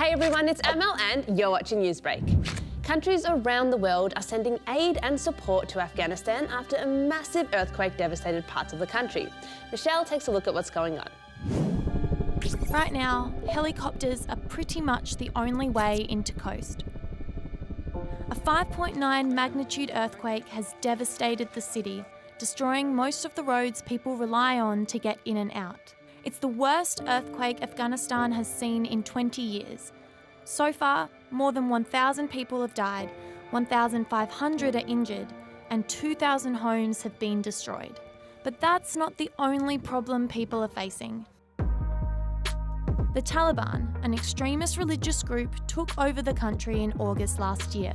Hey everyone, it's Amal and you're watching Newsbreak. Countries around the world are sending aid and support to Afghanistan after a massive earthquake devastated parts of the country. Michelle takes a look at what's going on. Right now, helicopters are pretty much the only way into Khost. A 5.9 magnitude earthquake has devastated the city, destroying most of the roads people rely on to get in and out. It's the worst earthquake Afghanistan has seen in 20 years. So far, more than 1,000 people have died, 1,500 are injured, and 2,000 homes have been destroyed. But that's not the only problem people are facing. The Taliban, an extremist religious group, took over the country in August last year.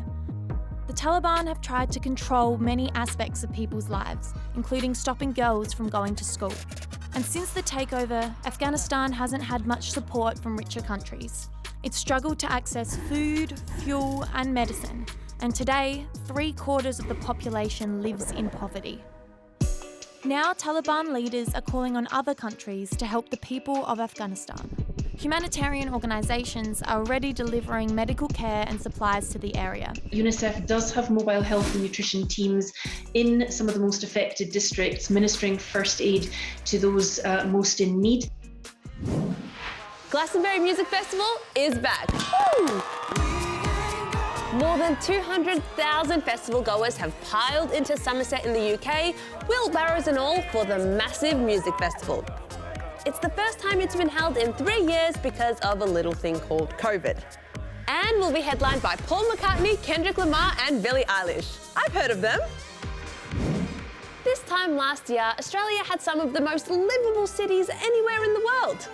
The Taliban have tried to control many aspects of people's lives, including stopping girls from going to school. And since the takeover, Afghanistan hasn't had much support from richer countries. It's struggled to access food, fuel, and medicine. And today, 3/4 of the population lives in poverty. Now, Taliban leaders are calling on other countries to help the people of Afghanistan. Humanitarian organisations are already delivering medical care and supplies to the area. UNICEF does have mobile health and nutrition teams in some of the most affected districts, ministering first aid to those most in need. Glastonbury Music Festival is back. Woo! More than 200,000 festival goers have piled into Somerset in the UK, wheelbarrows and all, for the massive music festival. It's the first time it's been held in 3 years because of a little thing called COVID. And will be headlined by Paul McCartney, Kendrick Lamar and Billie Eilish. I've heard of them. This time last year, Australia had some of the most livable cities anywhere in the world,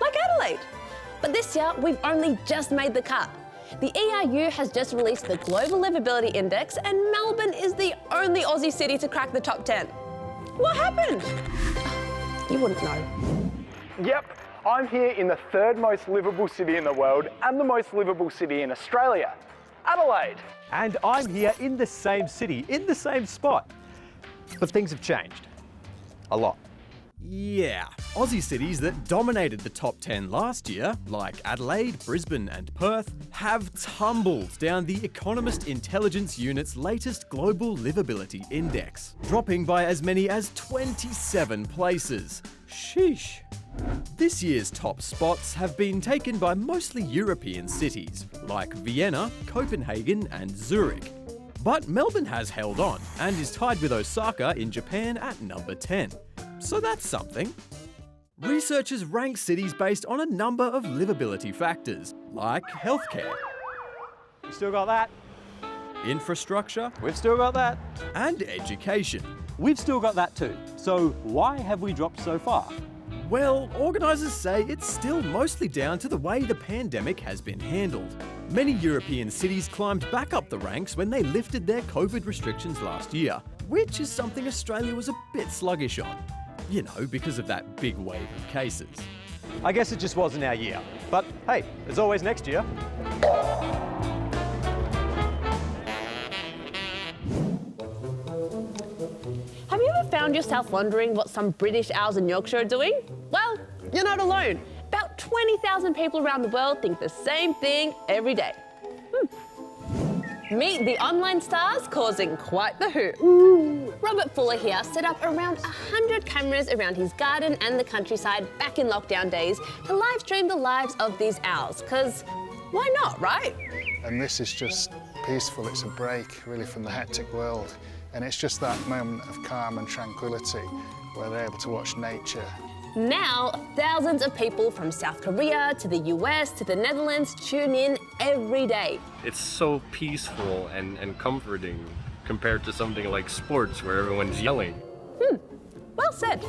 like Adelaide. But this year, we've only just made the cut. The EIU has just released the Global Livability Index and Melbourne is the only Aussie city to crack the top 10. What happened? You wouldn't know. Yep, I'm here in the third most livable city in the world and the most livable city in Australia, Adelaide. And I'm here in the same city, in the same spot. But things have changed. A lot. Yeah, Aussie cities that dominated the top 10 last year, like Adelaide, Brisbane and Perth, have tumbled down the Economist Intelligence Unit's latest Global Livability Index, dropping by as many as 27 places. Sheesh. This year's top spots have been taken by mostly European cities, like Vienna, Copenhagen and Zurich. But Melbourne has held on and is tied with Osaka in Japan at number 10. So that's something. Researchers rank cities based on a number of livability factors, like healthcare, We still got that. infrastructure, We've still got that. and education. We've still got that too. So why have we dropped so far? Well, organisers say it's still mostly down to the way the pandemic has been handled. Many European cities climbed back up the ranks when they lifted their COVID restrictions last year, which is something Australia was a bit sluggish on. You know, because of that big wave of cases. I guess it just wasn't our year. But hey, there's always next year. Have you ever found yourself wondering what some British owls in Yorkshire are doing? Well, you're not alone. About 20,000 people around the world think the same thing every day. Meet the online stars causing quite the hoot. Robert Fuller here set up around 100 cameras around his garden and the countryside back in lockdown days to live stream the lives of these owls, because why not, right? And this is just peaceful. It's a break really from the hectic world. And it's just that moment of calm and tranquility where they're able to watch nature. Now, thousands of people from South Korea to the US to the Netherlands tune in every day. It's so peaceful and comforting compared to something like sports where everyone's yelling. Well said.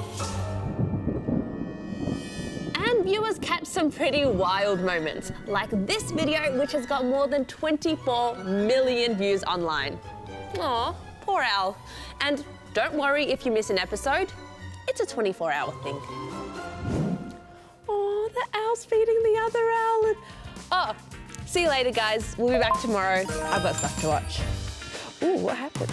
And viewers catch some pretty wild moments, like this video which has got more than 24 million views online. Aw, poor owl. And don't worry if you miss an episode, it's a 24-hour thing. Oh, the owl's feeding the other owl. And... Oh, see you later, guys. We'll be back tomorrow. I've got stuff to watch. Ooh, what happened?